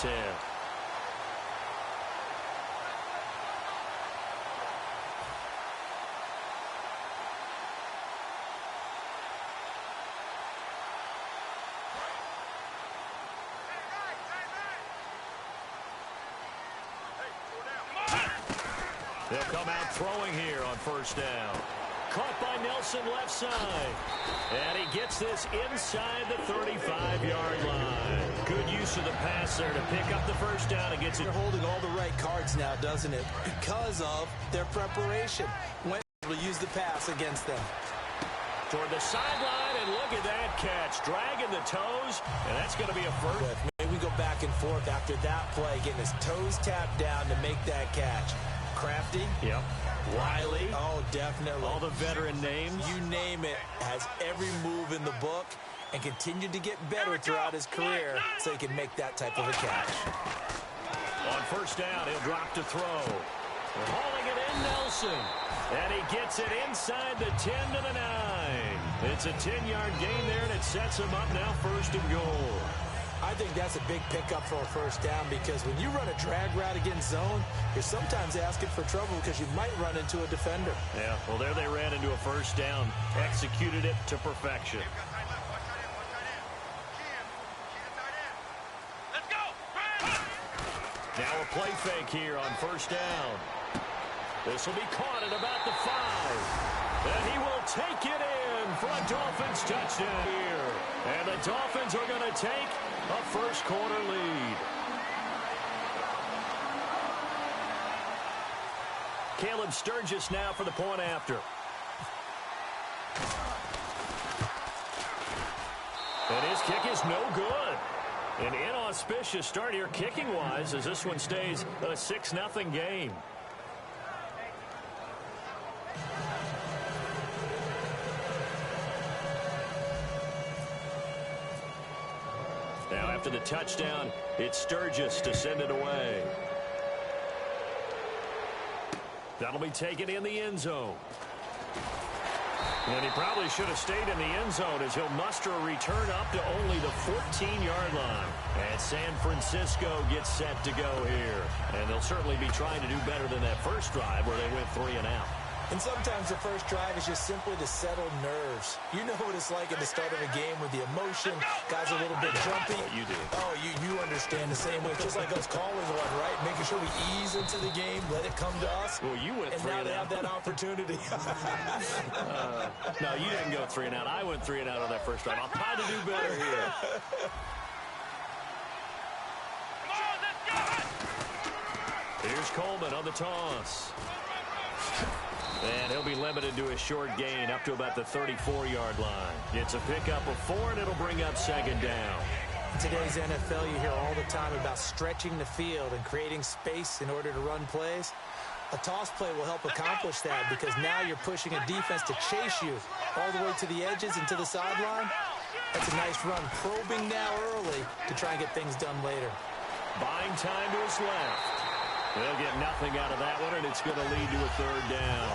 10. They'll come out throwing here on first down. Caught by Nelson left side. And he gets this inside the 35-yard line. Good use of the pass there to pick up the first down and gets it. They're holding all the right cards now, doesn't it? Because of their preparation. When will use the pass against them. Toward the sideline, and look at that catch. Dragging the toes, and that's going to be a first. Maybe we go back and forth after that play, getting his toes tapped down to make that catch. Crafty. Yep. Wiley. Oh, definitely. All the veteran names. You name it. Has every move in the book and continued to get better throughout his career so he can make that type of a catch. On first down, he'll drop to throw. They're hauling it in, Nelson. And he gets it inside the 10 to the 9. It's a 10-yard gain there, and it sets him up now first and goal. I think that's a big pickup for a first down because when you run a drag route against zone, you're sometimes asking for trouble because you might run into a defender. Yeah, well, there they ran into a first down, executed it to perfection. Let's go! Now a play fake here on first down. This will be caught at about the 5. And he will take it in for a Dolphins touchdown here. And the Dolphins are going to take a first quarter lead. Caleb Sturgis now for the point after. And his kick is no good. An inauspicious start here kicking-wise as this one stays a 6-0 game. Now after the touchdown, it's Sturgis to send it away. That'll be taken in the end zone. And he probably should have stayed in the end zone as he'll muster a return up to only the 14-yard line. And San Francisco gets set to go here. And they'll certainly be trying to do better than that first drive where they went 3 and out. And sometimes the first drive is just simply to settle nerves. You know what it's like at the start of a game with the emotion. Guys are a little bit jumpy. You do. Oh, you understand the same way. Just like those callers are, right? Making sure we ease into the game, let it come to us. Well, you went 3 and out. And now they have that opportunity. No, you didn't go 3 and out. I went 3 and out on that first drive. I'll try to do better here. Here's Coleman on the toss. And he'll be limited to a short gain up to about the 34-yard line. It's a pickup of 4, and it'll bring up second down. In today's NFL, you hear all the time about stretching the field and creating space in order to run plays. A toss play will help accomplish that because now you're pushing a defense to chase you all the way to the edges and to the sideline. That's a nice run, probing now early to try and get things done later. Buying time to his left. They'll get nothing out of that one, and it's going to lead to a third down.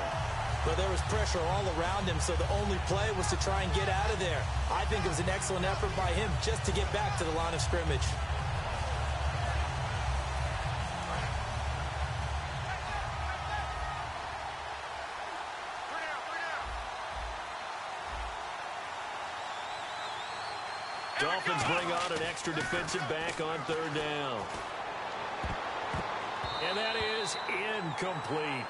But there was pressure all around him, so the only play was to try and get out of there. I think it was an excellent effort by him just to get back to the line of scrimmage. Dolphins bring on an extra defensive back on third down. And that is incomplete.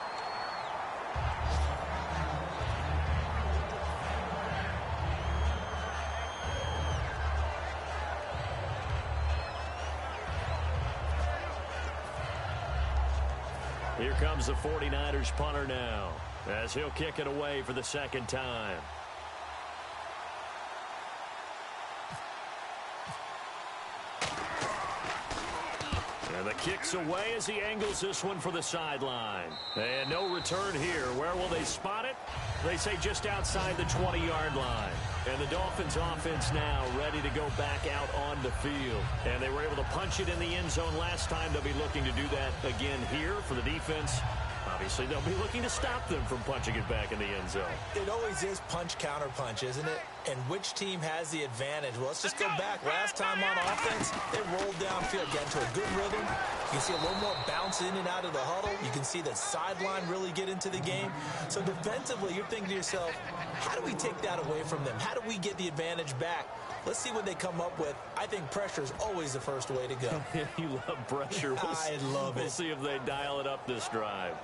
Here comes the 49ers punter now as he'll kick it away for the second time. And the kick's away as he angles this one for the sideline. And no return here. Where will they spot it? They say just outside the 20-yard line. And the Dolphins offense now ready to go back out on the field. And they were able to punch it in the end zone last time. They'll be looking to do that again here for the defense. obviously they'll be looking to stop them from punching it back in the end zone. It always is punch, counter punch, isn't it? And which team has the advantage? Well, let's just go back. Last time on offense, they rolled downfield, get into a good rhythm. You can see a little more bounce in and out of the huddle. You can see the sideline really get into the game. So defensively, you're thinking to yourself, how do we take that away from them? How do we get the advantage back? Let's see what they come up with. I think pressure is always the first way to go. You love pressure. I love it. We'll see if they dial it up this drive.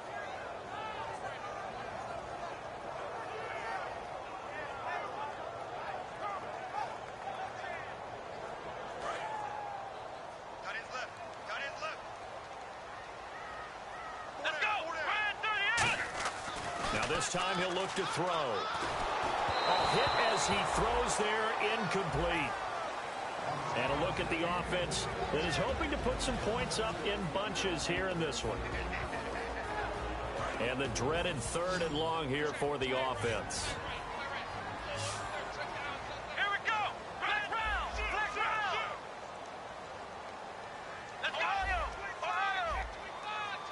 Now this time he'll look to throw. A hit as he throws there, incomplete. And a look at the offense that is hoping to put some points up in bunches here in this one. And the dreaded 3rd and long here for the offense. Here we go. Black round. Black round. Let's go. Ohio.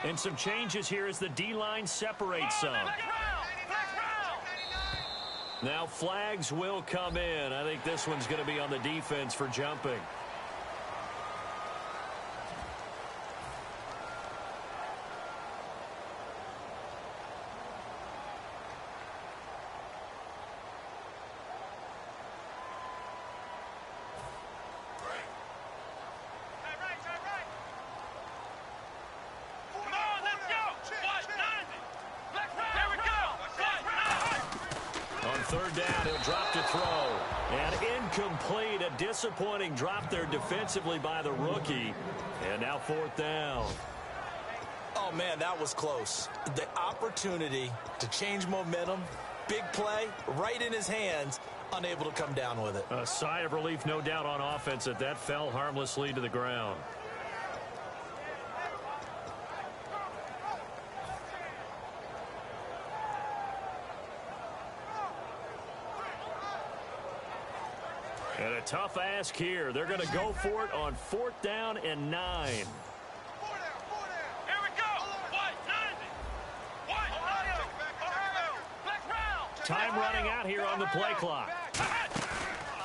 And some changes here as the D-line separates some. Now flags will come in. I think this one's going to be on the defense for jumping. Third down, he'll drop to throw. And incomplete, a disappointing drop there defensively by the rookie. And now 4th down. Oh, man, that was close. The opportunity to change momentum, big play, right in his hands, unable to come down with it. A sigh of relief, no doubt, on offense that fell harmlessly to the ground. And a tough ask here. They're going to go for it on 4th down and 9. Here we go. White 90. White Ohio. Black round. Time running out here on the play clock.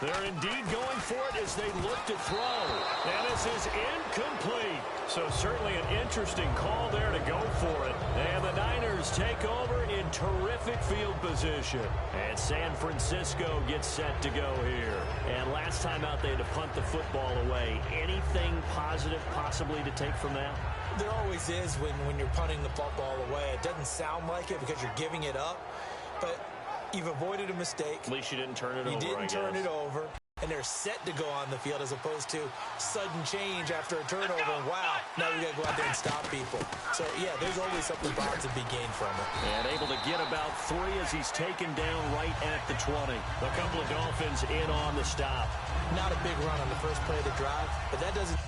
They're indeed going for it as they look to throw. And this is incomplete. So certainly an interesting call there to go for it. And the Niners take over in terrific field position. And San Francisco gets set to go here. And last time out they had to punt the football away. Anything positive possibly to take from that? There always is when you're punting the football away. It doesn't sound like it because you're giving it up. But you've avoided a mistake. At least you didn't turn it over, You didn't turn it over. And they're set to go on the field as opposed to sudden change after a turnover. And wow, now we got to go out there and stop people. So, yeah, there's always something positive to be gained from it. And able to get about 3 as he's taken down right at the 20. A couple of Dolphins in on the stop. Not a big run on the first play of the drive, but that doesn't...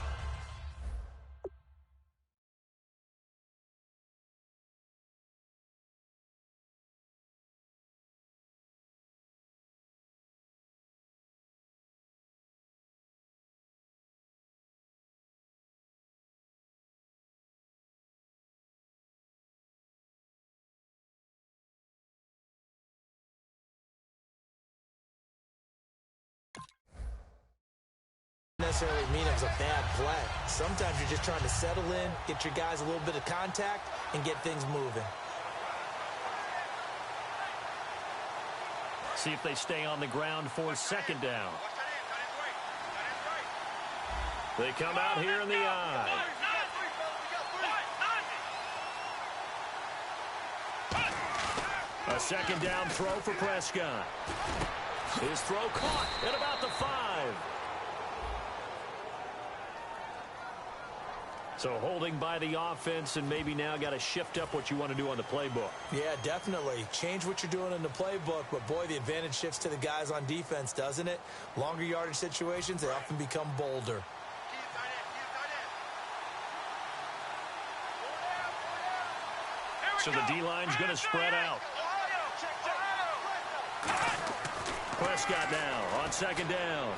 necessarily mean it was a bad play. Sometimes you're just trying to settle in, get your guys a little bit of contact, and get things moving. See if they stay on the ground for 2nd down. They come out here in the eye. A 2nd down throw for Prescott. His throw caught at about the 5. So holding by the offense, and maybe now got to shift up what you want to do on the playbook. Yeah, definitely. Change what you're doing in the playbook, but boy, the advantage shifts to the guys on defense, doesn't it? Longer yardage situations, they often become bolder. So the D-line's going to spread out. Prescott now on 2nd down.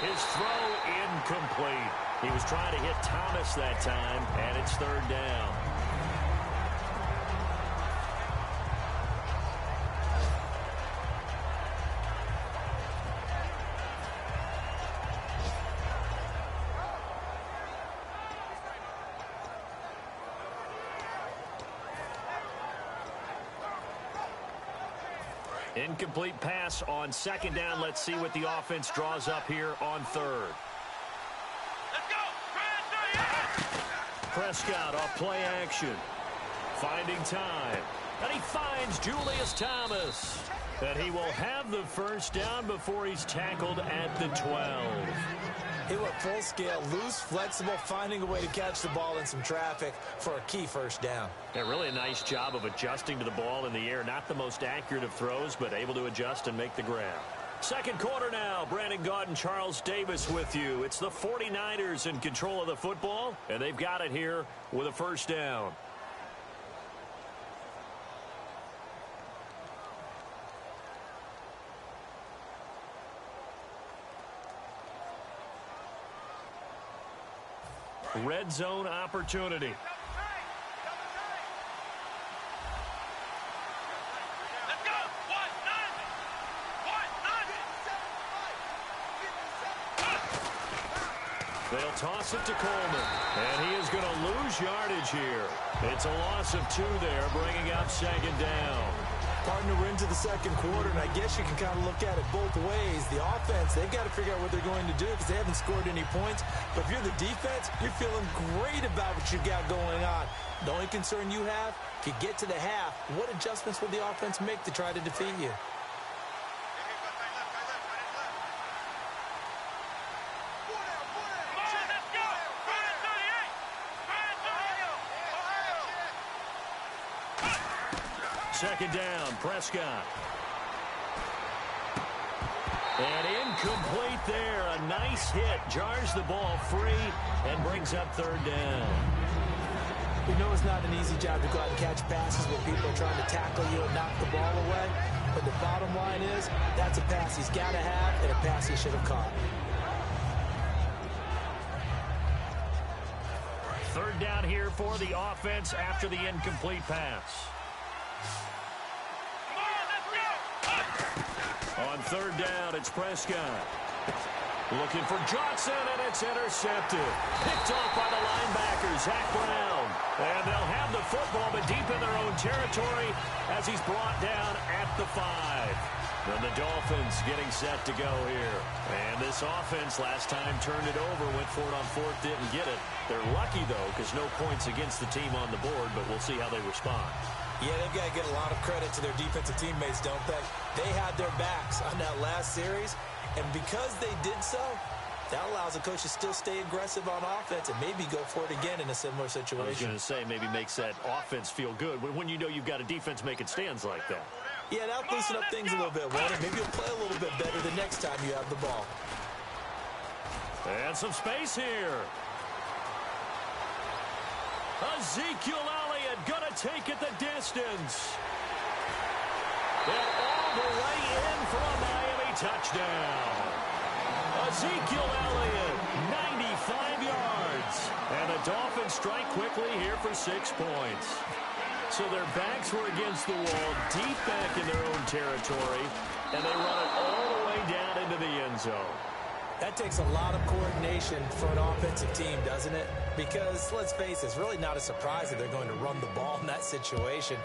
His throw incomplete. He was trying to hit Thomas that time, and it's 3rd down. Incomplete pass on second down. Let's see what the offense draws up here on third. Let's go. Prescott off play action. Finding time. And he finds Julius Thomas. And he will have the first down before he's tackled at the 12. He went full scale, loose, flexible, finding a way to catch the ball in some traffic for a key first down. Yeah, really a nice job of adjusting to the ball in the air. Not the most accurate of throws, but able to adjust and make the grab. Second quarter now. Brandon Gaud and Charles Davis with you. It's the 49ers in control of the football, and they've got it here with a first down. Red zone opportunity. Let's go. They'll toss it to Coleman, and he is going to lose yardage here. It's a loss of 2 there, bringing up second down. Partner, we're into the second quarter, and I guess you can kind of look at it both ways. The offense, they've got to figure out what they're going to do because they haven't scored any points. But if you're the defense, you're feeling great about what you got going on. The only concern you have, if you get to the half, what adjustments will the offense make to try to defeat you? Second down, Prescott. And incomplete there. A nice hit. Jars the ball free and brings up third down. We know it's not an easy job to go out and catch passes when people are trying to tackle you and knock the ball away. But the bottom line is, that's a pass he's got to have and a pass he should have caught. Third down here for the offense after the incomplete pass. On third down, it's Prescott. Looking for Johnson, and it's intercepted. Picked off by the linebacker, Zach Brown. And they'll have the football, but deep in their own territory as he's brought down at the 5. And the Dolphins getting set to go here. And this offense last time turned it over, went for it on fourth, didn't get it. They're lucky, though, because no points against the team on the board, but we'll see how they respond. Yeah, they've got to get a lot of credit to their defensive teammates, don't they? They had their backs on that last series, and because they did so, that allows the coach to still stay aggressive on offense and maybe go for it again in a similar situation. I was going to say, maybe makes that offense feel good when you know you've got a defense making stands like that. Yeah, that'll loosen up things a little bit, won't it? Maybe you'll play a little bit better the next time you have the ball. And some space here. Ezekiel Elliott going to take it the distance. And all the way in for a Miami touchdown. Ezekiel Elliott, 95 yards. And the Dolphins strike quickly here for 6 points. So their backs were against the wall, deep back in their own territory, and they run it all the way down into the end zone. That takes a lot of coordination for an offensive team, doesn't it? Because, let's face it, it's really not a surprise that they're going to run the ball in that situation.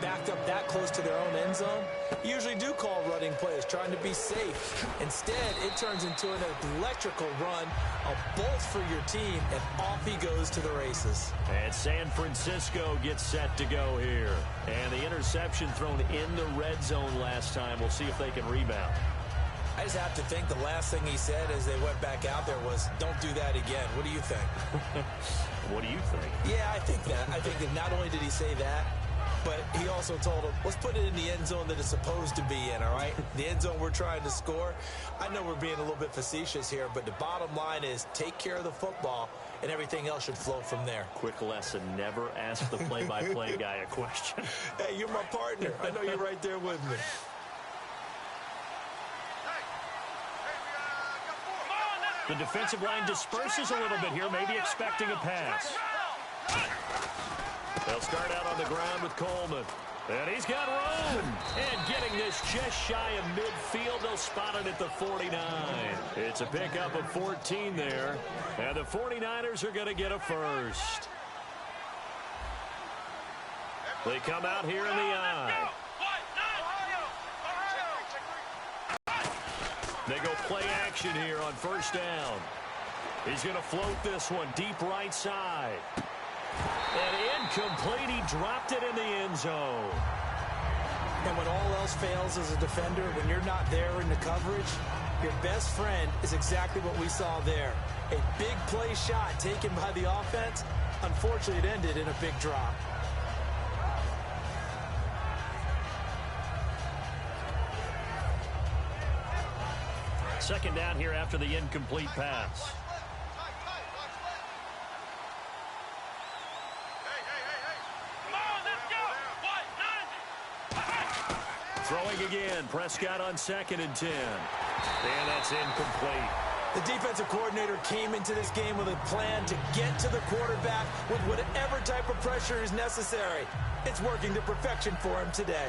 Backed up that close to their own end zone, you usually do call running plays, trying to be safe. Instead, it turns into an electrical run, a bolt for your team, and off he goes to the races. And San Francisco gets set to go here. And the interception thrown in the red zone last time. We'll see if they can rebound. I just have to think the last thing he said as they went back out there was, don't do that again. What do you think? What do you think? Yeah, I think that. I think that not only did he say that, but he also told him, let's put it in the end zone that it's supposed to be in, all right? The end zone we're trying to score. I know we're being a little bit facetious here, but the bottom line is take care of the football, and everything else should flow from there. Quick lesson, never ask the play-by-play guy a question. Hey, you're my partner. I know you're right there with me. The defensive line disperses a little bit here, maybe expecting a pass. They'll start out on the ground with Coleman. And he's got room. And getting this just shy of midfield, they'll spot it at the 49. It's a pickup of 14 there. And the 49ers are going to get a first. They come out here in the I. They go play action here on first down. He's going to float this one deep right side. And incomplete. He dropped it in the end zone. And when all else fails as a defender, when you're not there in the coverage, your best friend is exactly what we saw there. A big play shot taken by the offense. Unfortunately, it ended in a big drop. Second down here after the incomplete pass. Throwing again. Prescott on 2nd and 10. And that's incomplete. The defensive coordinator came into this game with a plan to get to the quarterback with whatever type of pressure is necessary. It's working to perfection for him today.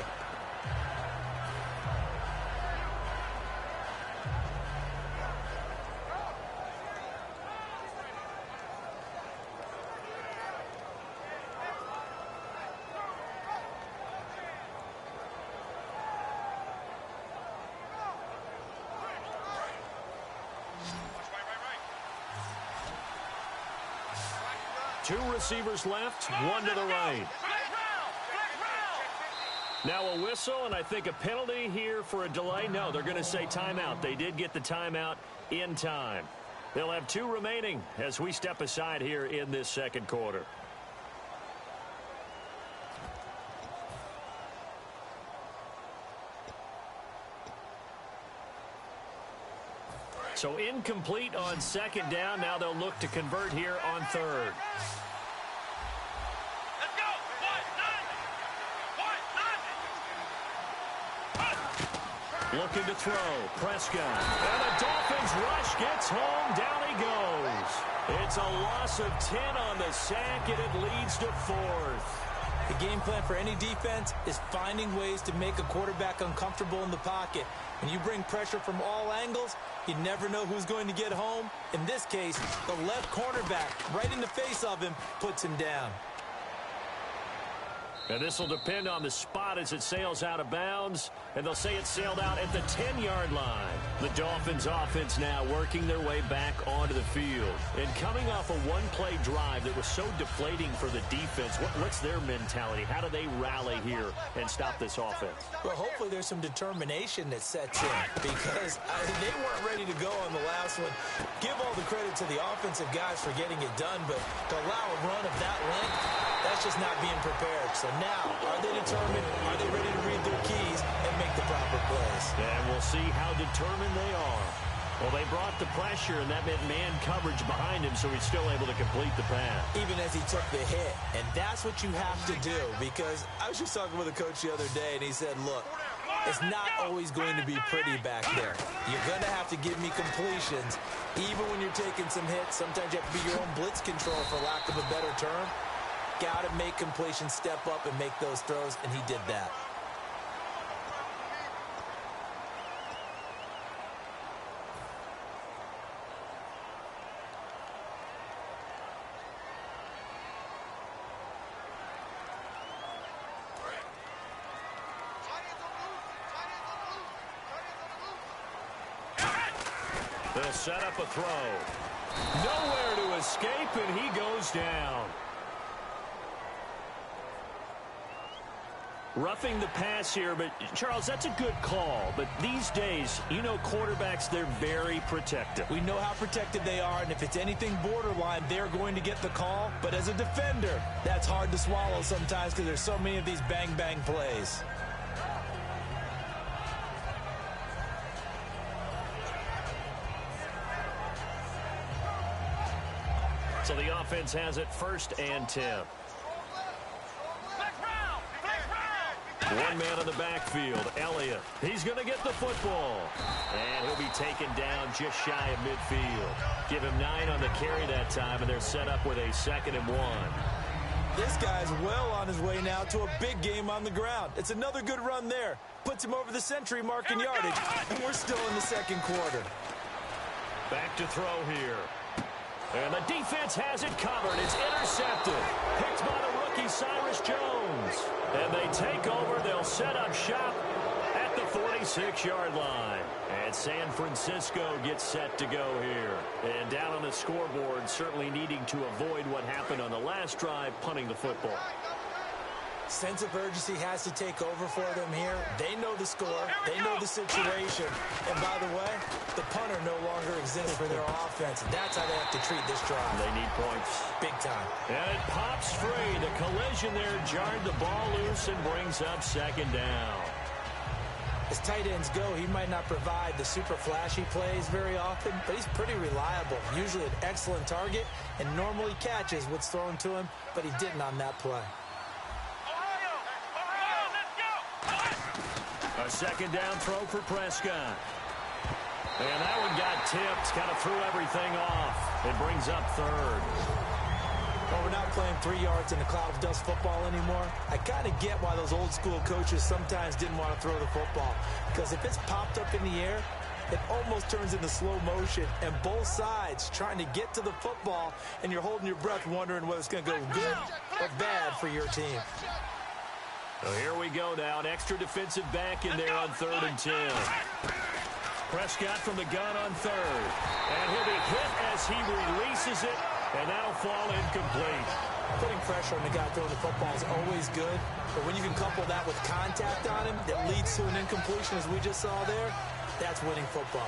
Two receivers left, one to the right. Now a whistle, and I think a penalty here for a delay. No, they're going to say timeout. They did get the timeout in time. They'll have 2 remaining as we step aside here in this second quarter. So incomplete on 2nd down. Now they'll look to convert here on 3rd. Let's go. Looking to throw. Prescott. And the Dolphins rush gets home. Down he goes. It's a loss of 10 on the sack, and it leads to 4th. The game plan for any defense is finding ways to make a quarterback uncomfortable in the pocket. When you bring pressure from all angles, you never know who's going to get home. In this case, the left cornerback, right in the face of him, puts him down. And this will depend on the spot as it sails out of bounds. And they'll say it sailed out at the 10-yard line. The Dolphins offense now working their way back onto the field. And coming off a one-play drive that was so deflating for the defense, what's their mentality? How do they rally here and stop this offense? Well, hopefully there's some determination that sets in because they weren't ready to go on the last one. Give all the credit to the offensive guys for getting it done, but to allow a run of that length, that's just not being prepared. So now, are they determined? Are they ready to read their keys and make the proper plays? And we'll see how determined they are. Well, they brought the pressure, and that meant man coverage behind him, so he's still able to complete the pass. Even as he took the hit. And that's what you have to do, because I was just talking with a coach the other day, and he said, look, it's not always going to be pretty back there. You're going to have to give me completions. Even when you're taking some hits, sometimes you have to be your own blitz control, for lack of a better term. Got to make completions step up and make those throws, and he did that. They'll set up a throw. Nowhere to escape, and he goes down. Roughing the pass here, but Charles, that's a good call. But these days, you know, quarterbacks, they're very protective. We know how protected they are, and if it's anything borderline, they're going to get the call. But as a defender, that's hard to swallow sometimes because there's so many of these bang-bang plays. So the offense has it 1st and 10. One man in the backfield, Elliott. He's going to get the football. And he'll be taken down just shy of midfield. Give him 9 on the carry that time, and they're set up with a 2nd and 1. This guy's well on his way now to a big game on the ground. It's another good run there. Puts him over the century mark in yardage, and we're still in the second quarter. Back to throw here. And the defense has it covered. It's intercepted. Picked by the rookie, Cyrus Jones. And they take over. They'll set up shop at the 46-yard line. And San Francisco gets set to go here. And down on the scoreboard, certainly needing to avoid what happened on the last drive, punting the football. Sense of urgency has to take over for them here. They know the score. They know the situation. And by the way, the punter no longer exists for their offense. That's how they have to treat this drive. They need points. Big time. And it pops free. The collision there jarred the ball loose and brings up second down. As tight ends go, he might not provide the super flashy plays very often, but he's pretty reliable. Usually an excellent target and normally catches what's thrown to him, but he didn't on that play. A second down throw for Prescott. And that one got tipped. Kind of threw everything off. It brings up third. Well, we're not playing 3 yards in a cloud of dust football anymore. I kind of get why those old school coaches sometimes didn't want to throw the football. Because if it's popped up in the air, it almost turns into slow motion. And both sides trying to get to the football, and you're holding your breath wondering whether it's going to go good or bad for your team. So here we go now. An extra defensive back in there on 3rd and 10. Prescott from the gun on 3rd. And he'll be hit as he releases it. And that'll fall incomplete. Putting pressure on the guy throwing the football is always good. But when you can couple that with contact on him that leads to an incompletion, as we just saw there, that's winning football.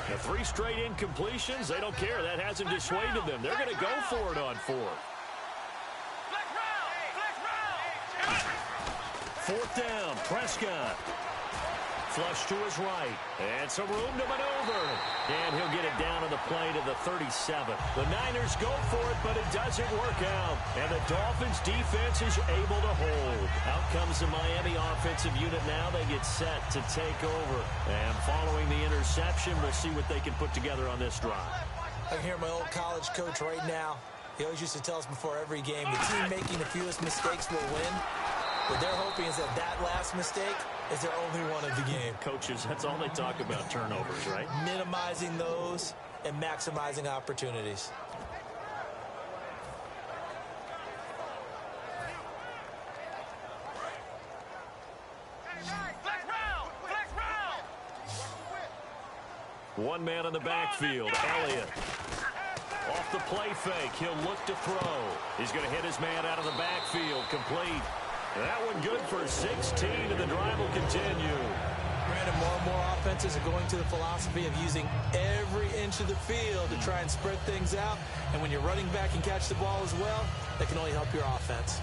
The 3 straight incompletions, they don't care. That hasn't dissuaded them. They're going to go for it on 4th. 4th down, Prescott. Flush to his right. And some room to maneuver. And he'll get it down on the play to the 37. The Niners go for it, but it doesn't work out. And the Dolphins defense is able to hold. Out comes the Miami offensive unit now. They get set to take over. And following the interception, we'll see what they can put together on this drive. I can hear my old college coach right now. He always used to tell us before every game, the team making the fewest mistakes will win. What they're hoping is that last mistake is their only one of the game. Coaches, that's all they talk about, turnovers, right? Minimizing those and maximizing opportunities. One man in the backfield, Elliott. Off the play fake, he'll look to throw. He's going to hit his man out of the backfield, complete. That one good for 16, and the drive will continue. Brandon, more and more offenses are going to the philosophy of using every inch of the field to try and spread things out. And when you're running back and catch the ball as well, that can only help your offense.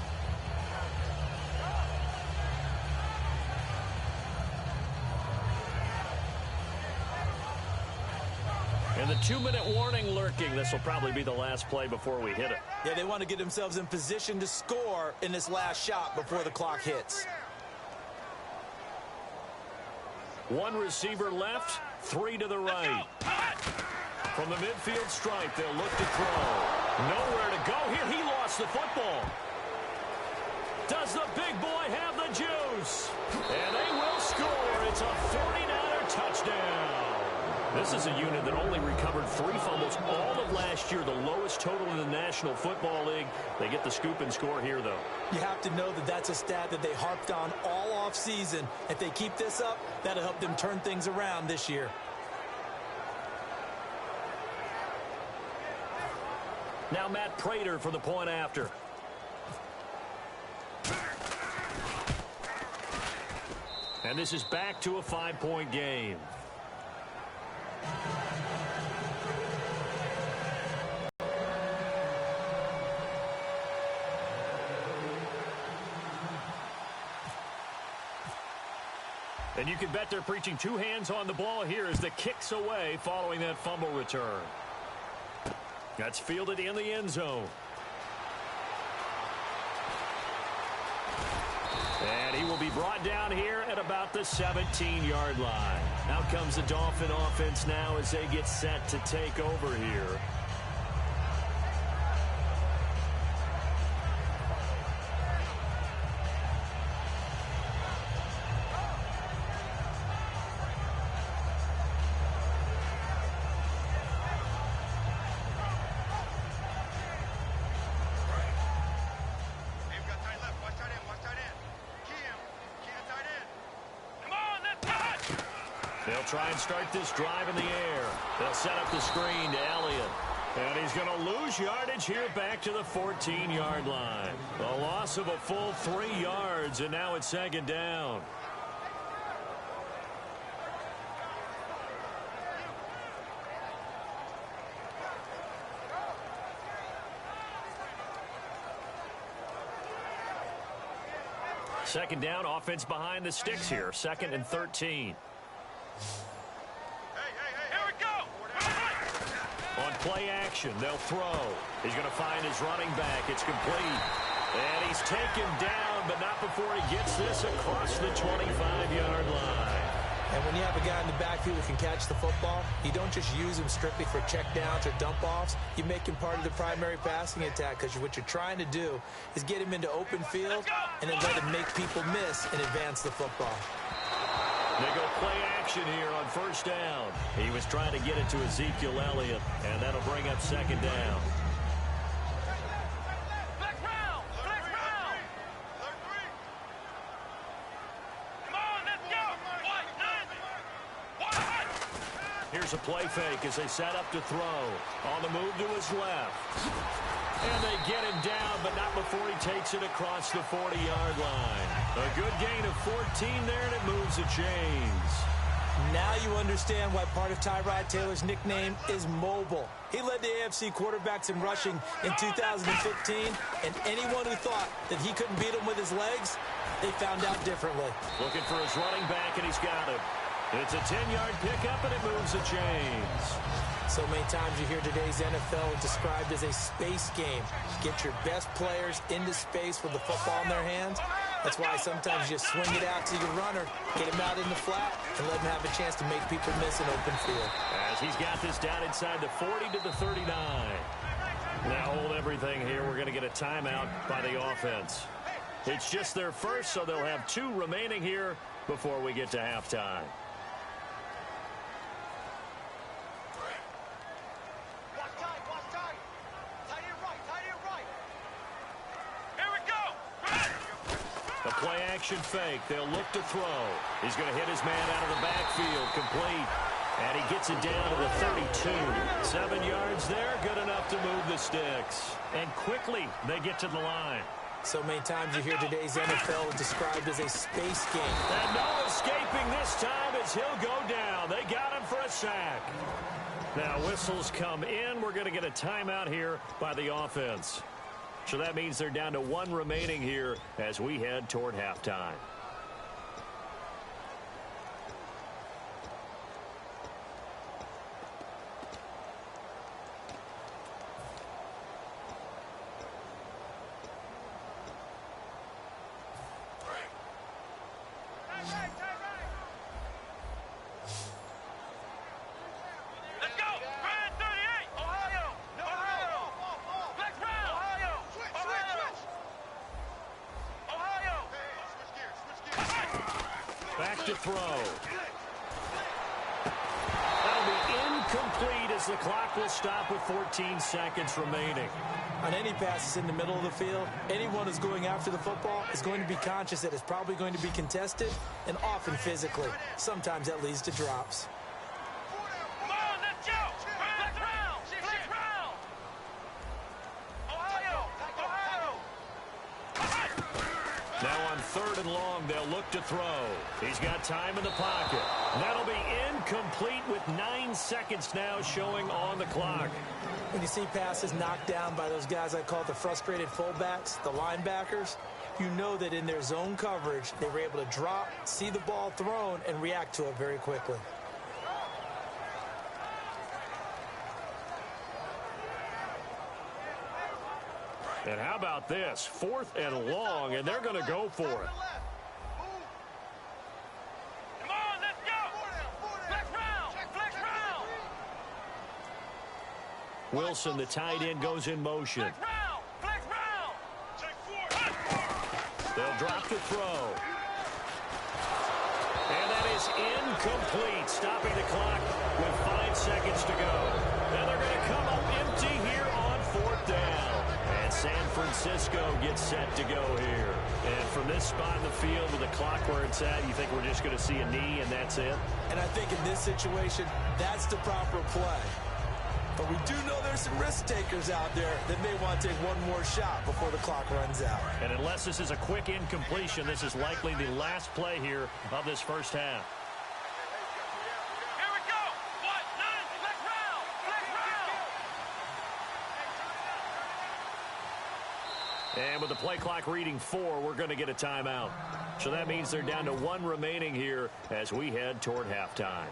And the 2-minute warning lurking. This will probably be the last play before we hit it. Yeah, they want to get themselves in position to score in this last shot before the clock hits. 1 receiver left, 3 to the right. From the midfield stripe, they'll look to throw. Nowhere to go here. He lost the football. Does the big boy have the juice? And they will score. It's a 49er touchdown. This is a unit that only recovered 3 fumbles all of last year, the lowest total in the National Football League. They get the scoop and score here, though. You have to know that that's a stat that they harped on all offseason. If they keep this up, that'll help them turn things around this year. Now Matt Prater for the point after. And this is back to a 5-point game. And you can bet they're preaching 2 hands on the ball here as the kick's away following that fumble return. That's fielded in the end zone. And he will be brought down here at about the 17-yard line. Out comes the Dolphin offense now as they get set to take over here. They'll try and start this drive in the air. They'll set up the screen to Elliott. And he's going to lose yardage here back to the 14-yard line. A loss of a full 3 yards, and now it's 2nd down. Second down, offense behind the sticks here. 2nd and 13. Here we go. On play action, they'll throw. He's going to find his running back. It's complete. And he's taken down, but not before he gets this across the 25-yard line. And when you have a guy in the backfield who can catch the football, you don't just use him strictly for checkdowns or dump-offs. You make him part of the primary passing attack because what you're trying to do is get him into open field and then let him make people miss and advance the football. They go play action here on 1st down. He was trying to get it to Ezekiel Elliott, and that'll bring up 2nd down. Here's a play fake as they set up to throw. On the move to his left. And they get him down, but not before he takes it across the 40-yard line. A good gain of 14 there, and it moves the chains. Now you understand why part of Tyrod Taylor's nickname is mobile. He led the AFC quarterbacks in rushing in 2015, and anyone who thought that he couldn't beat him with his legs, they found out differently. Looking for his running back, and he's got him. It's a 10-yard pickup, and it moves the chains. So many times you hear today's NFL described as a space game. Get your best players into space with the football in their hands. That's why sometimes you swing it out to your runner, get him out in the flat, and let him have a chance to make people miss an open field. As he's got this down inside the 40 to the 39. Now hold everything here. We're going to get a timeout by the offense. It's just their first, so they'll have 2 remaining here before we get to halftime. A play-action fake. They'll look to throw. He's going to hit his man out of the backfield. Complete. And he gets it down to the 32. 7 yards there. Good enough to move the sticks. And quickly, they get to the line. So many times you hear today's NFL described as a space game. And no escaping this time as he'll go down. They got him for a sack. Now whistles come in. We're going to get a timeout here by the offense. So that means they're down to 1 remaining here as we head toward halftime. To throw. That'll be incomplete as the clock will stop with 14 seconds remaining. On any passes in the middle of the field, anyone who's going after the football is going to be conscious that it's probably going to be contested and often physically. Sometimes that leads to drops. Come on, let's go! Flex round! Flex round! Ohio! Now on 3rd and long, they'll look to throw. He's got time in the pocket. That'll be incomplete with 9 seconds now showing on the clock. When you see passes knocked down by those guys I call the frustrated fullbacks, the linebackers, you know that in their zone coverage, they were able to drop, see the ball thrown, and react to it very quickly. And how about this? 4th and long, and they're going to go for it. Come on, let's go! Flex round! Flex round! Wilson, the tight end, goes in motion. Flex round! Flex round! They'll drop the throw. And that is incomplete, stopping the clock with 5 seconds to go. And they're going to come up empty here on 4th down. And San Francisco gets set to go here. And from this spot in the field with the clock where it's at, you think we're just going to see a knee and that's it? And I think in this situation, that's the proper play. But we do know there's some risk takers out there that may want to take one more shot before the clock runs out. And unless this is a quick incompletion, this is likely the last play here of this first half. Here we go. What? Nine. Let's round. Let's round. And with the play clock reading 4, we're going to get a timeout. So that means they're down to 1 remaining here as we head toward halftime.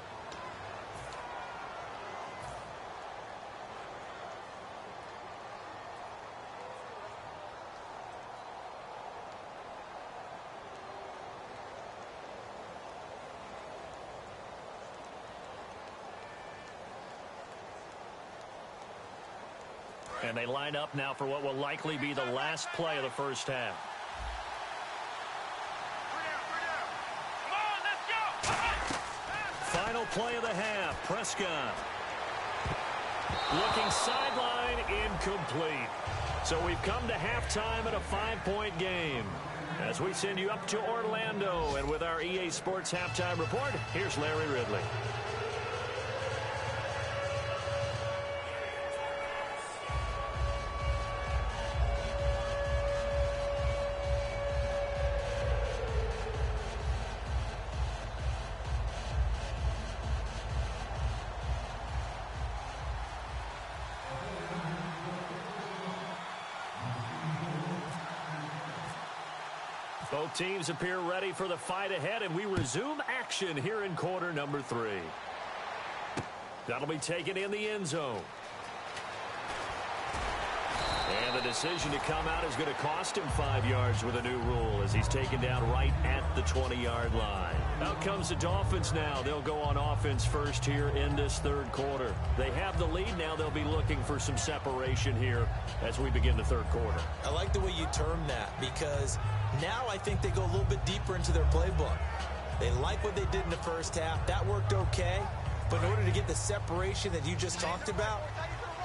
And they line up now for what will likely be the last play of the first half. Come on, let's go. Final play of the half. Prescott. Looking sideline, incomplete. So we've come to halftime at a 5-point game. As we send you up to Orlando, and with our EA Sports Halftime Report, here's Larry Ridley. Both teams appear ready for the fight ahead, and we resume action here in quarter number 3. That'll be taken in the end zone. And the decision to come out is going to cost him 5 yards with a new rule as he's taken down right at the 20-yard line. Out comes the Dolphins now. They'll go on offense first here in this third quarter. They have the lead now. They'll be looking for some separation here as we begin the third quarter. I like the way you term that because now I think they go a little bit deeper into their playbook. They like what they did in the first half. That worked okay. But in order to get the separation that you just talked about,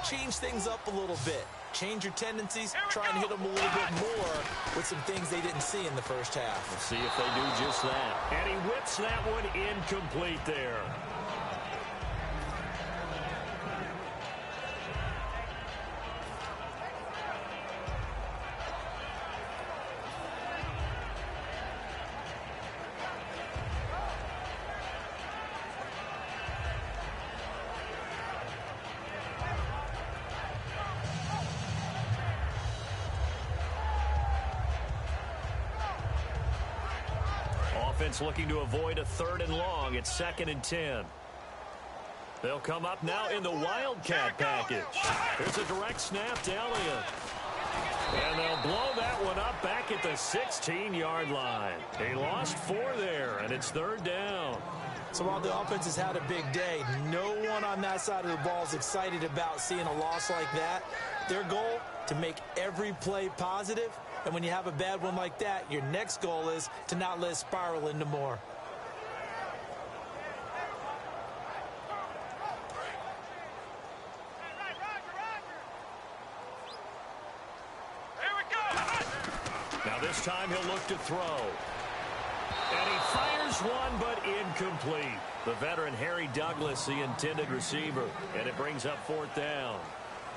change things up a little bit. Change your tendencies, try and hit them a little bit more with some things they didn't see in the first half. Let's see if they do just that. And he whips that one incomplete there. Looking to avoid a 3rd and long. It's 2nd and 10. They'll come up now in the Wildcat package. There's a direct snap to Elliott. And they'll blow that one up back at the 16-yard line. He lost 4 there, and it's 3rd down. So while the offense has had a big day, no one on that side of the ball is excited about seeing a loss like that. Their goal, to make every play positive. And when you have a bad one like that, your next goal is to not let it spiral into more. Here we go. Now this time he'll look to throw. And he fires one, but incomplete. The veteran Harry Douglas, the intended receiver. And it brings up 4th down.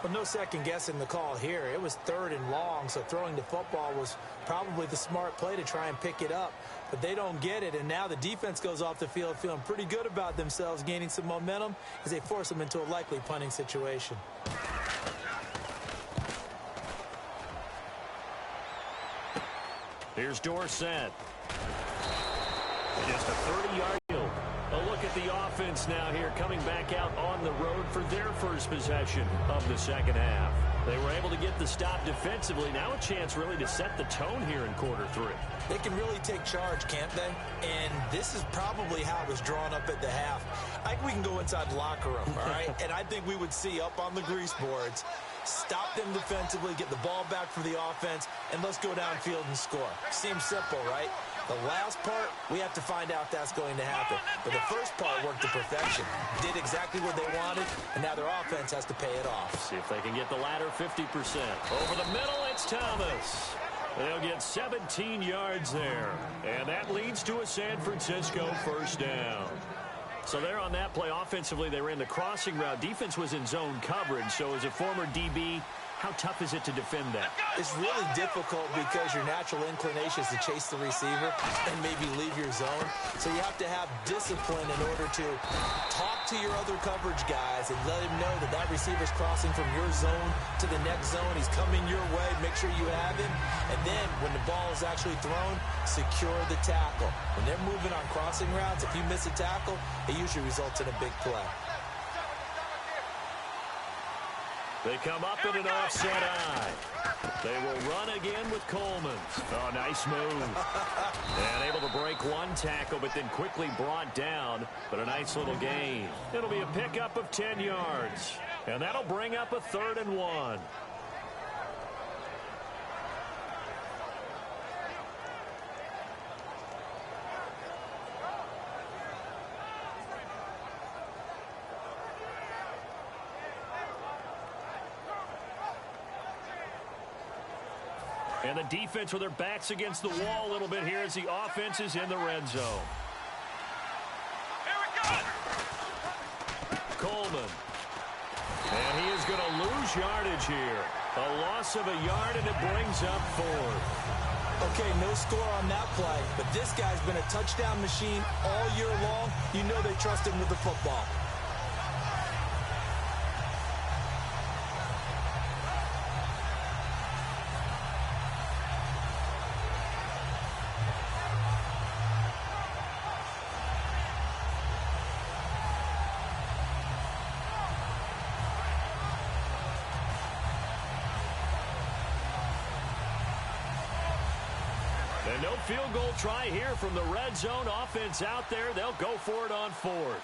Well, no second guessing the call here. It was 3rd and long, so throwing the football was probably the smart play to try and pick it up. But they don't get it, and now the defense goes off the field feeling pretty good about themselves, gaining some momentum as they force them into a likely punting situation. Here's Dorsett. Just a 30-yard field. A look at the offense now here, coming back out on the road for their first possession of the second half. They were able to get the stop defensively. Now a chance really to set the tone here in quarter 3. They can really take charge, can't they? And this is probably how it was drawn up at the half. I think we can go inside the locker room, all right? And I think we would see up on the grease boards, stop them defensively, get the ball back for the offense, and let's go downfield and score. Seems simple, right? The last part, we have to find out if that's going to happen. But the first part worked to perfection. Did exactly what they wanted, and now their offense has to pay it off. See if they can get the latter 50%. Over the middle, it's Thomas. They'll get 17 yards there. And that leads to a San Francisco first down. So there on that play, offensively, they ran the crossing route. Defense was in zone coverage. So as a former DB, how tough is it to defend that? It's really difficult because your natural inclination is to chase the receiver and maybe leave your zone. So you have to have discipline in order to talk to your other coverage guys and let him know that that receiver's crossing from your zone to the next zone. He's coming your way. Make sure you have him. And then when the ball is actually thrown, secure the tackle. When they're moving on crossing routes, if you miss a tackle, it usually results in a big play. They come up in an offset eye. They will run again with Coleman. Oh, nice move. And able to break one tackle, but then quickly brought down. But a nice little gain. It'll be a pickup of 10 yards. And that'll bring up a 3rd and 1. And the defense with their backs against the wall a little bit here as the offense is in the red zone. Here we go. Coleman. And he is going to lose yardage here. A loss of a yard, and it brings up 4th. Okay, no score on that play, but this guy's been a touchdown machine all year long. You know they trust him with the football. And no field goal try here from the red zone. Offense out there. They'll go for it on 4th.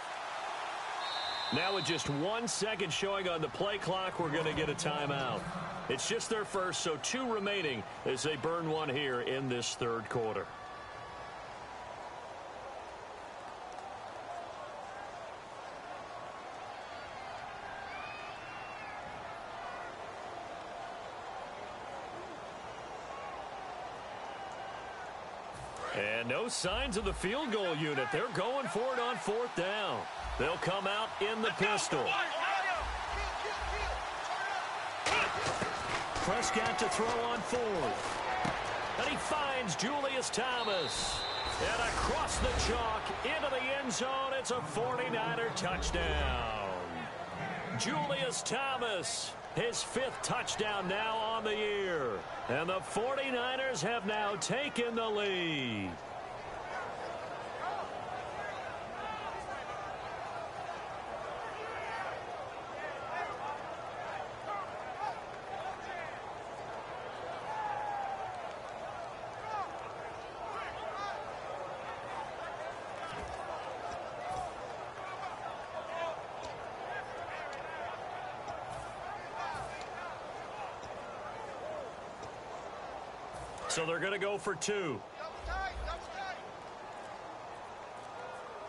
Now with just 1 second showing on the play clock, we're going to get a timeout. It's just their first, so 2 remaining as they burn one here in this 3rd quarter. And no signs of the field goal unit. They're going for it on 4th down. They'll come out in the pistol. Prescott to throw on 4th. And he finds Julius Thomas. And across the chalk into the end zone, it's a 49er touchdown. Julius Thomas, his 5th touchdown now on the year. And the 49ers have now taken the lead. So they're going to go for 2. Double tight, double tight.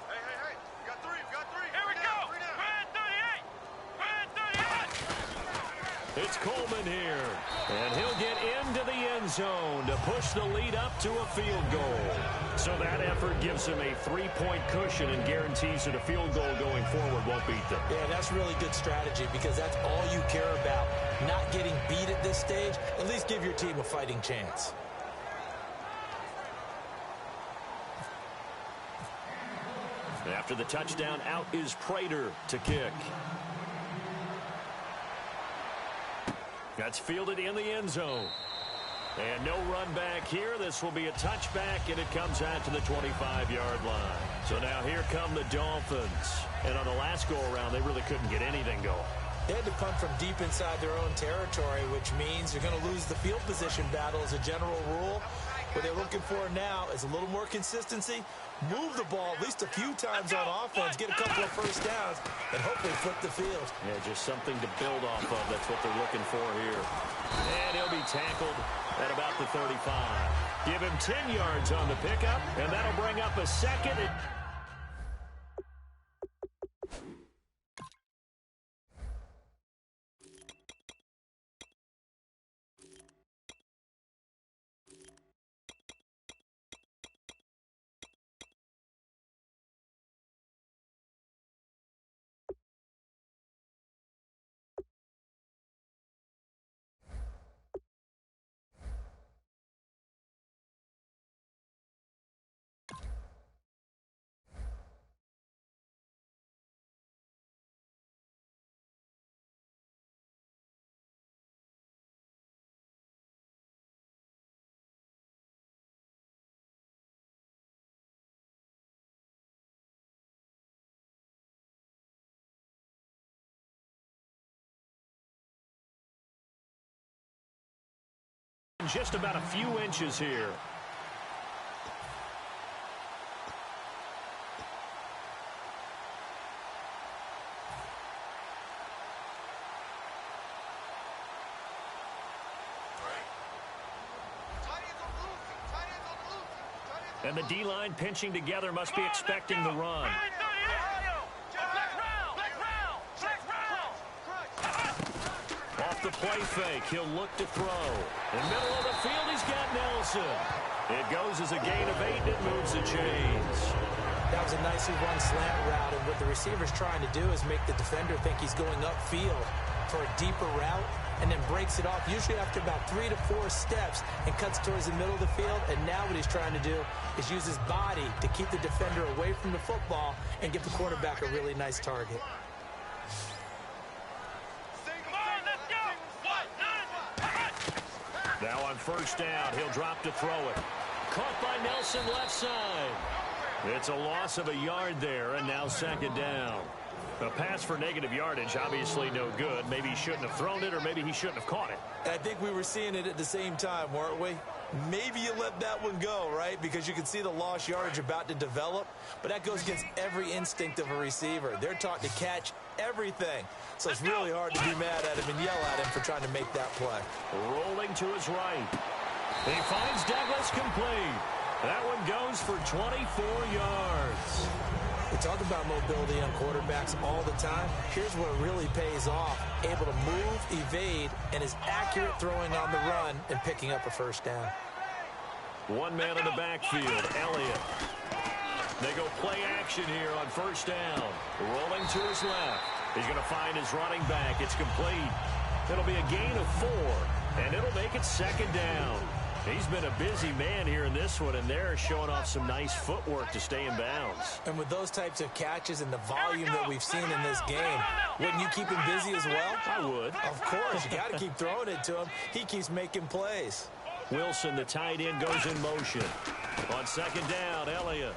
Hey, hey, hey. We got 3, we got 3. Here we go. 38. 38. It's Coleman here. And he'll get into the end zone to push the lead up to a field goal. So that effort gives him a 3-point cushion and guarantees that a field goal going forward won't beat them. Yeah, that's really good strategy because that's all you care about. Not getting beat at this stage. At least give your team a fighting chance. After the touchdown, out is Prater to kick. That's fielded in the end zone. And no run back here. This will be a touchback, and it comes out to the 25-yard line. So now here come the Dolphins. And on the last go-around, they really couldn't get anything going. They had to punt from deep inside their own territory, which means you're going to lose the field position battle as a general rule. What they're looking for now is a little more consistency, move the ball at least a few times on offense, get a couple of first downs, and hopefully flip the field. Yeah, just something to build off of. That's what they're looking for here. And he'll be tackled at about the 35. Give him 10 yards on the pickup, and that'll bring up a second. Just about a few inches here. And the D-line pinching together must be expecting the run. Off the play fake, he'll look to throw. In the middle of the field, he's got Nelson. It goes as a gain of 8, and it moves the chains. That was a nicely run slant route, and what the receiver's trying to do is make the defender think he's going upfield for a deeper route, and then breaks it off, usually after about 3 to 4 steps, and cuts towards the middle of the field. And now what he's trying to do is use his body to keep the defender away from the football and give the quarterback a really nice target. Now on first down, he'll drop to throw it. Caught by Nelson left side. It's a loss of a yard there, and now second down. A pass for negative yardage, obviously no good. Maybe he shouldn't have thrown it, or maybe he shouldn't have caught it. I think we were seeing it at the same time, weren't we? Maybe you let that one go, right? Because you can see the lost yardage about to develop. But that goes against every instinct of a receiver. They're taught to catch everything. So it's really hard to be mad at him and yell at him for trying to make that play. Rolling to his right. He finds Douglas complete. That one goes for 24 yards. We talk about mobility on quarterbacks all the time. Here's where it really pays off. Able to move, evade, and is accurate throwing on the run and picking up a first down. One man in the backfield, Elliott. They go play action here on first down. Rolling to his left. He's going to find his running back. It's complete. It'll be a gain of 4, and it'll make it second down. He's been a busy man here in this one, and they're showing off some nice footwork to stay in bounds. And with those types of catches and the volume that we've seen in this game, wouldn't you keep him busy as well? I would. Of course. You got to keep throwing it to him. He keeps making plays. Wilson, the tight end, goes in motion. On second down, Elliott.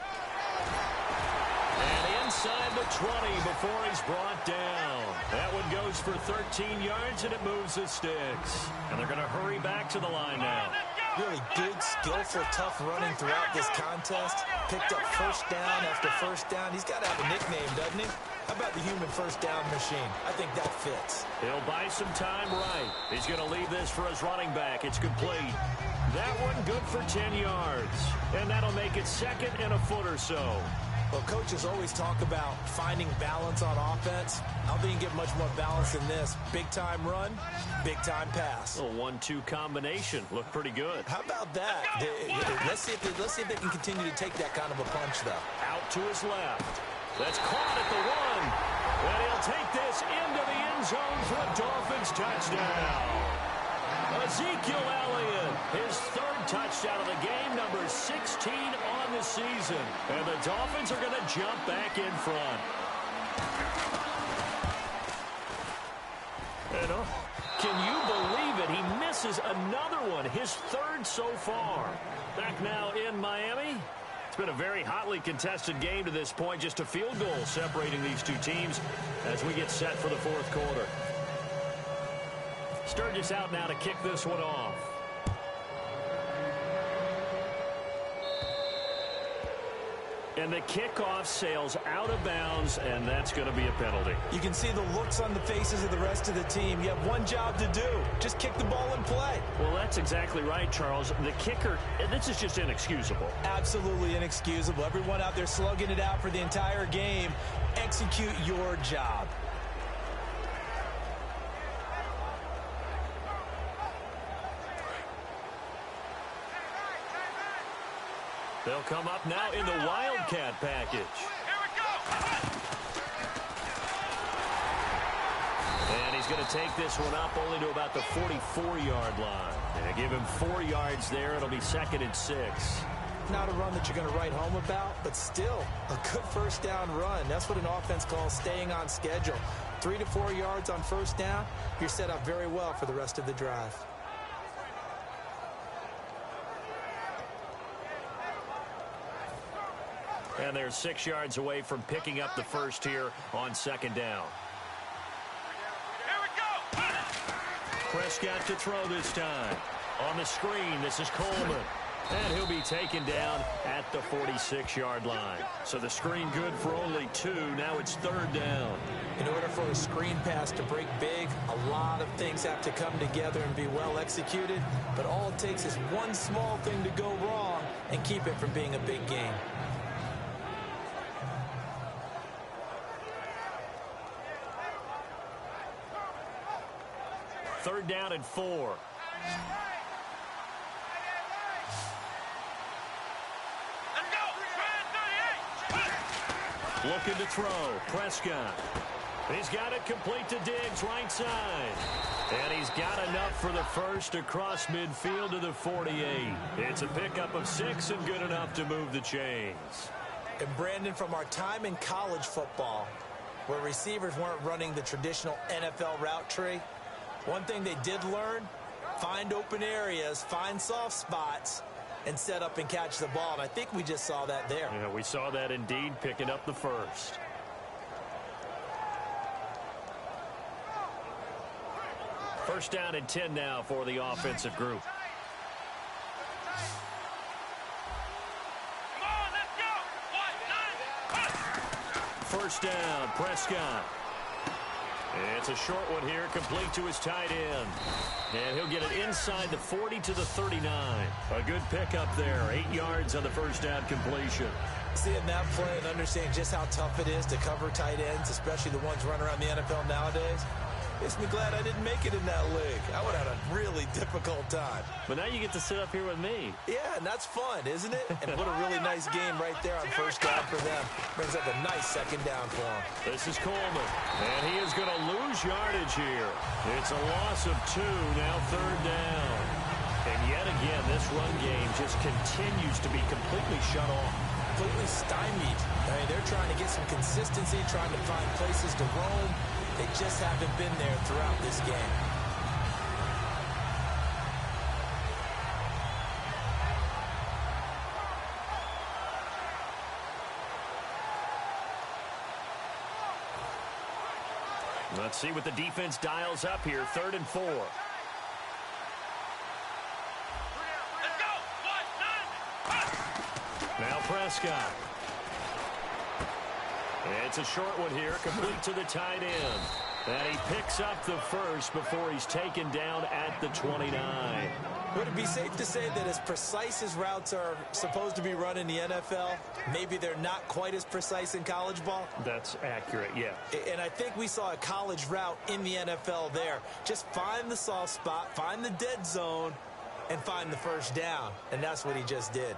And inside the 20 before he's brought down. That one goes for 13 yards, and it moves the sticks. And they're going to hurry back to the line now. Really good, skillful, tough running throughout this contest. Picked up first down after first down. He's got to have a nickname, doesn't he? How about the human first down machine? I think that fits. He'll buy some time right. He's going to leave this for his running back. It's complete. That one good for 10 yards. And that'll make it second and a foot or so. Well, coaches always talk about finding balance on offense. I don't think you can get much more balance than this. Big-time run, big-time pass. A 1-2 combination. Looked pretty good. How about that? Let's see if they can continue to take that kind of a punch, though. Out to his left. That's caught at the 1. And he'll take this into the end zone for a Dolphins touchdown. Ezekiel Elliott, his third touchdown of the game, number 16 on the season. And the Dolphins are going to jump back in front. And can you believe it? He misses another one, his third so far. Back now in Miami, It's been a very hotly contested game to this point. Just a field goal separating these two teams as we get set for the fourth quarter. Sturgis out now to kick this one off. And the kickoff sails out of bounds, and that's going to be a penalty. You can see the looks on the faces of the rest of the team. You have one job to do. Just kick the ball and play. Well, that's exactly right, Charles. The kicker, this is just inexcusable. Absolutely inexcusable. Everyone out there slugging it out for the entire game. Execute your job. They'll come up now in the Wildcat package. Here we go. And he's going to take this one up only to about the 44-yard line. And give him 4 yards there. It'll be 2nd and 6. Not a run that you're going to write home about, but still a good first down run. That's what an offense calls staying on schedule. 3 to 4 yards on first down. You're set up very well for the rest of the drive. And they're 6 yards away from picking up the first here on 2nd down. Here we go. Prescott to throw this time. On the screen, this is Coleman. And he'll be taken down at the 46-yard line. So the screen good for only 2. Now it's 3rd down. In order for a screen pass to break big, a lot of things have to come together and be well executed. But all it takes is one small thing to go wrong and keep it from being a big game. 3rd down and 4. Let's go. 38. Looking to throw. Prescott. He's got it complete to Diggs, right side. And he's got enough for the first across midfield to the 48. It's a pickup of 6 and good enough to move the chains. And Brandon, from our time in college football, where receivers weren't running the traditional NFL route tree, one thing they did learn, find open areas, find soft spots, and set up and catch the ball. And I think we just saw that there. Yeah, we saw that indeed, picking up the first. First down and 10 now for the offensive group. Come on, let's go. 1, 9, 1. First down, Prescott. It's a short one here, complete to his tight end. And he'll get it inside the 40 to the 39. A good pickup there, 8 yards on the first down completion. Seeing that play and understanding just how tough it is to cover tight ends, especially the ones running around the NFL nowadays, makes me glad I didn't make it in that league. I would have had a really difficult time. But now you get to sit up here with me. Yeah, and that's fun, isn't it? And put a really nice game right there on first down for them. Brings up a nice 2nd down for them. This is Coleman, and he is going to lose yardage here. It's a loss of 2, now 3rd down. And yet again, this run game just continues to be completely shut off. Completely stymied. I mean, they're trying to get some consistency, trying to find places to roam. They just haven't been there throughout this game. Let's see what the defense dials up here. 3rd and 4. Let's go. 1, 9, 1. Now Prescott. It's a short one here, complete to the tight end. And he picks up the first before he's taken down at the 29. Would it be safe to say that as precise as routes are supposed to be run in the NFL, maybe they're not quite as precise in college ball? That's accurate, yeah. And I think we saw a college route in the NFL there. Just find the soft spot, find the dead zone, and find the first down. And that's what he just did.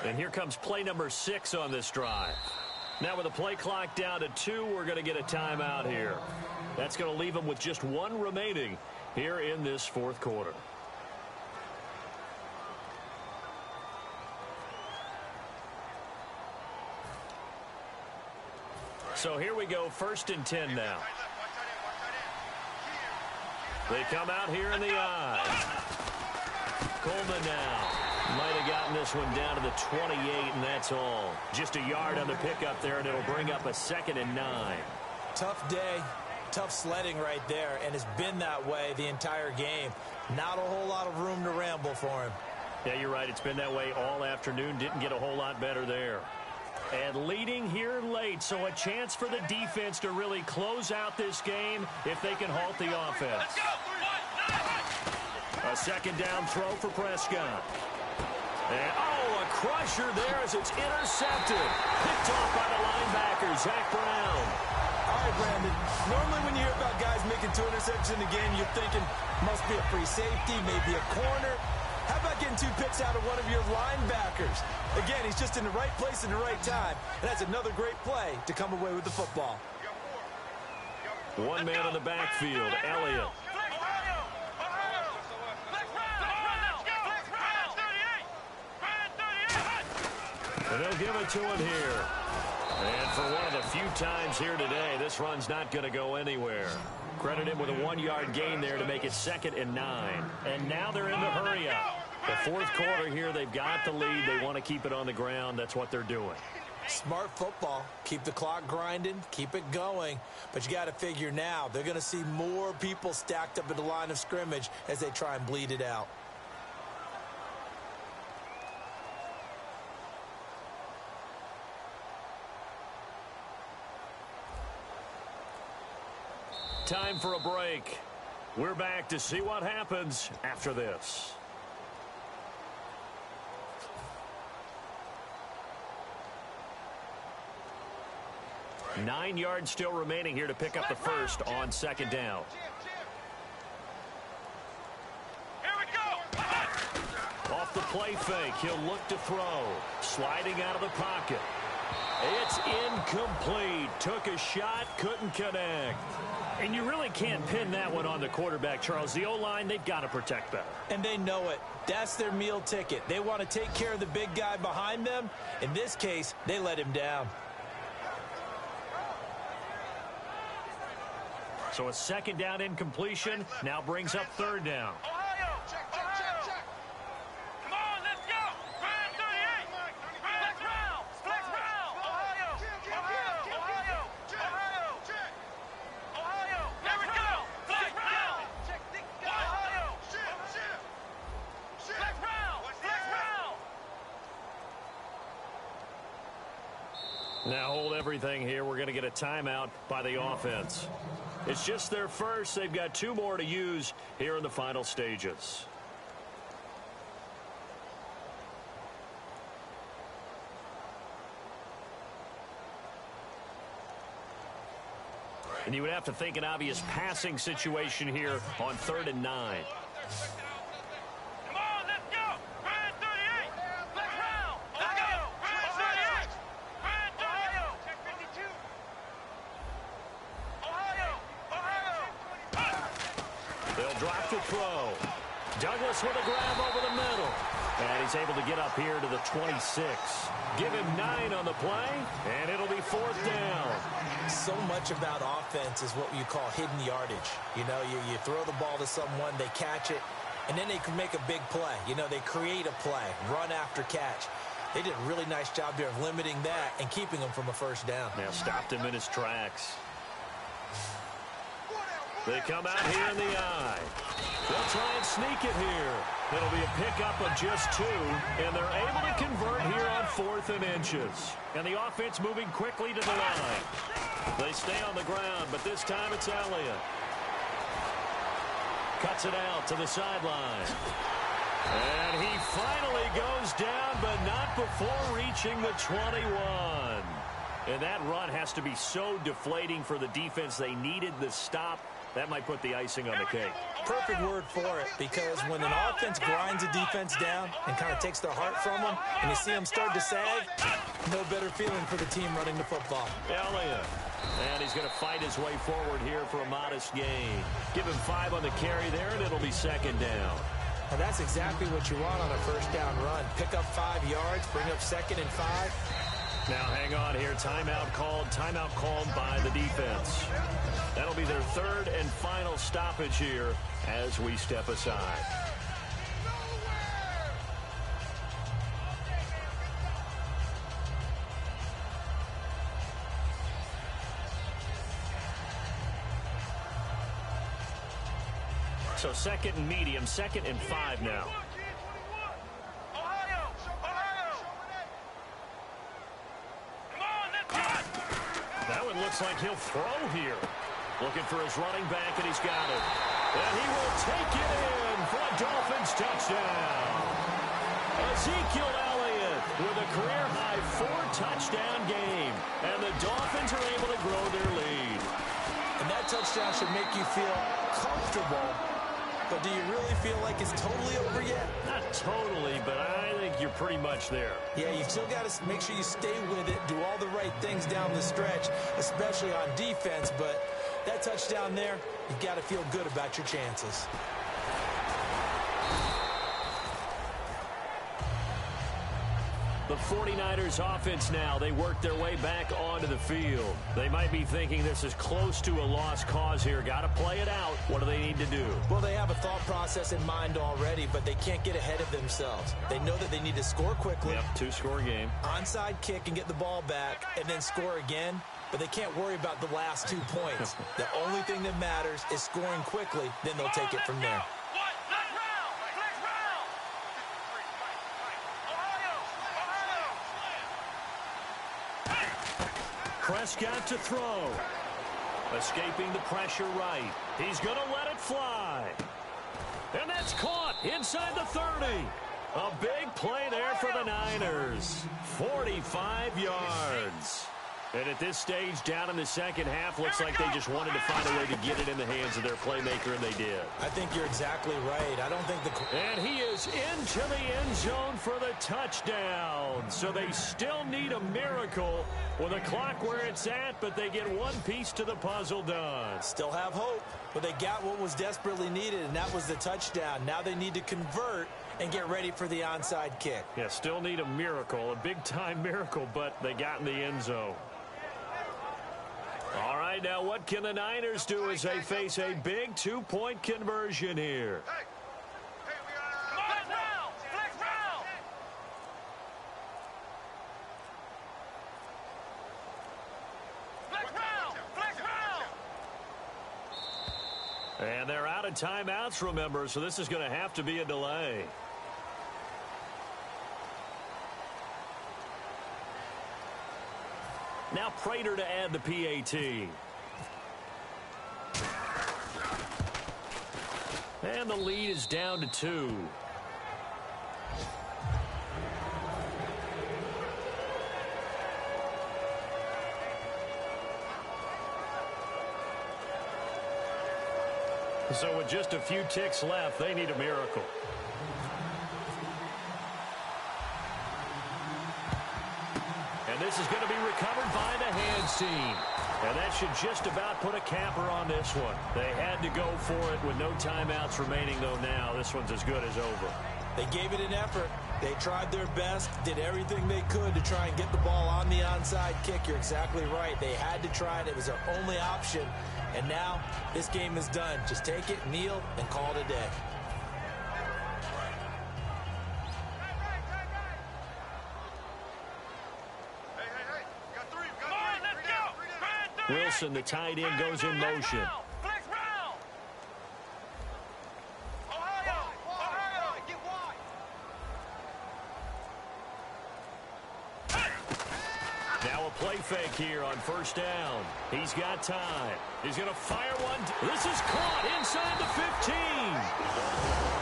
And here comes play number 6 on this drive. Now with the play clock down to 2, we're going to get a timeout here. That's going to leave them with just 1 remaining here in this fourth quarter. So here we go, 1st and 10 now. They come out here in the I. Coleman now. Might have gotten this one down to the 28, and that's all. Just a yard on the pickup there, and it'll bring up a 2nd and 9. Tough day, tough sledding right there, and it's been that way the entire game. Not a whole lot of room to ramble for him. Yeah, you're right. It's been that way all afternoon. Didn't get a whole lot better there. And leading here late, so a chance for the defense to really close out this game if they can halt the offense. A 2nd down throw for Prescott. And, a crusher there as it's intercepted. Picked off by the linebacker, Zach Brown. All right, Brandon, normally when you hear about guys making 2 interceptions in the game, you're thinking must be a free safety, maybe a corner. How about getting 2 picks out of one of your linebackers? Again, he's just in the right place at the right time, and that's another great play to come away with the football. 1 man in the backfield, Elliott. And they'll give it to him here. And for one of the few times here today, this run's not going to go anywhere. Credit him with a 1-yard gain there to make it 2nd and 9. And now they're in the hurry-up. The fourth quarter here, they've got the lead. They want to keep it on the ground. That's what they're doing. Smart football. Keep the clock grinding. Keep it going. But you got to figure now, they're going to see more people stacked up at the line of scrimmage as they try and bleed it out. Time for a break. We're back to see what happens after this. Nine yards still remaining here to pick up the first on 2nd down. Here we go. Off the play fake, he'll look to throw. Sliding out of the pocket. It's incomplete. Took a shot, couldn't connect. And you really can't pin that one on the quarterback, Charles. The O-line, they've got to protect better. And they know it. That's their meal ticket. They want to take care of the big guy behind them. In this case, they let him down. So a 2nd down incompletion now brings up 3rd down. Ohio. Ohio. Come on, let's go. Brand 38. Flex round. Flex round. Ohio. Ohio. Ohio. Here we go. Flex round. Ohio. Flex round. Flex round. Now hold everything here. We're going to get a timeout by the offense. It's just their first. They've got 2 more to use here in the final stages. And you would have to think an obvious passing situation here on 3rd and 9. Come on, let's go. Brand 38. Flex round. Ohio. Brand 38. Brand 38. Check 52. They'll drop to throw. Douglas with a grab over the middle. And he's able to get up here to the 26. Give him 9 on the play, and it'll be 4th down. So much about offense is what you call hidden yardage. You know, you throw the ball to someone, they catch it, and then they can make a big play. You know, they create a play, run after catch. They did a really nice job there of limiting that and keeping him from a 1st down. Now stopped him in his tracks. They come out here in the I. They'll try and sneak it here. It'll be a pickup of just 2, and they're able to convert here on 4th and inches. And the offense moving quickly to the line. They stay on the ground, but this time it's Elliott. Cuts it out to the sideline. And he finally goes down, but not before reaching the 21. And that run has to be so deflating for the defense. They needed the stop That might put the icing on the cake. Perfect word for it, because when an offense grinds a defense down and kind of takes their heart from them, and you see them start to sag, no better feeling for the team running the football. Elliott. And he's going to fight his way forward here for a modest gain. Give him 5 on the carry there, and it'll be second down. Now that's exactly what you want on a first down run. Pick up 5 yards, bring up 2nd and 5. Now hang on here. Timeout called by the defense. That'll be their 3rd and final stoppage here as we step aside. So 2nd and medium, 2nd and 5 now. That one looks like he'll throw here. Looking for his running back, and he's got it. And he will take it in for a Dolphins touchdown. Ezekiel Elliott with a career-high 4-touchdown game. And the Dolphins are able to grow their lead. And that touchdown should make you feel comfortable. But do you really feel like it's totally over yet? Not totally, but I think you're pretty much there. Yeah, you've still got to make sure you stay with it, do all the right things down the stretch, especially on defense. But that touchdown there, you've got to feel good about your chances. The 49ers offense now, they work their way back onto the field. They might be thinking this is close to a lost cause here. Got to play it out. What do they need to do? Well, they have a thought process in mind already, but they can't get ahead of themselves. They know that they need to score quickly. Yep, 2-score game. Onside kick and get the ball back and then score again. But they can't worry about the last 2 points. The only thing that matters is scoring quickly. Then they'll take it from there. Prescott to throw. Escaping the pressure right. He's going to let it fly. And that's caught inside the 30. A big play there for the Niners. 45 yards. And at this stage, down in the second half, looks like they just wanted to find a way to get it in the hands of their playmaker, and they did. I think you're exactly right. I don't think And he is into the end zone for the touchdown. So they still need a miracle with the clock where it's at, but they get one piece to the puzzle done. Still have hope, but they got what was desperately needed, and that was the touchdown. Now they need to convert and get ready for the onside kick. Yeah, still need a miracle, a big-time miracle, but they got in the end zone. All right, now what can the Niners do as they face a big 2-point conversion here? And they're out of timeouts, remember, so this is going to have to be a delay. Now Prater to add the PAT. And the lead is down to 2. So with just a few ticks left, they need a miracle. And this is going to be recovered by the hands team. And that should just about put a capper on this one. They had to go for it with no timeouts remaining, though now this one's as good as over. They gave it an effort. They tried their best, did everything they could to try and get the ball on the onside kick. You're exactly right. They had to try it. It was their only option. And now this game is done. Just take it, kneel, and call it a day. Wilson, the tight end, goes in motion. Now a play fake here on first down. He's got time. He's going to fire one. This is caught inside the 15.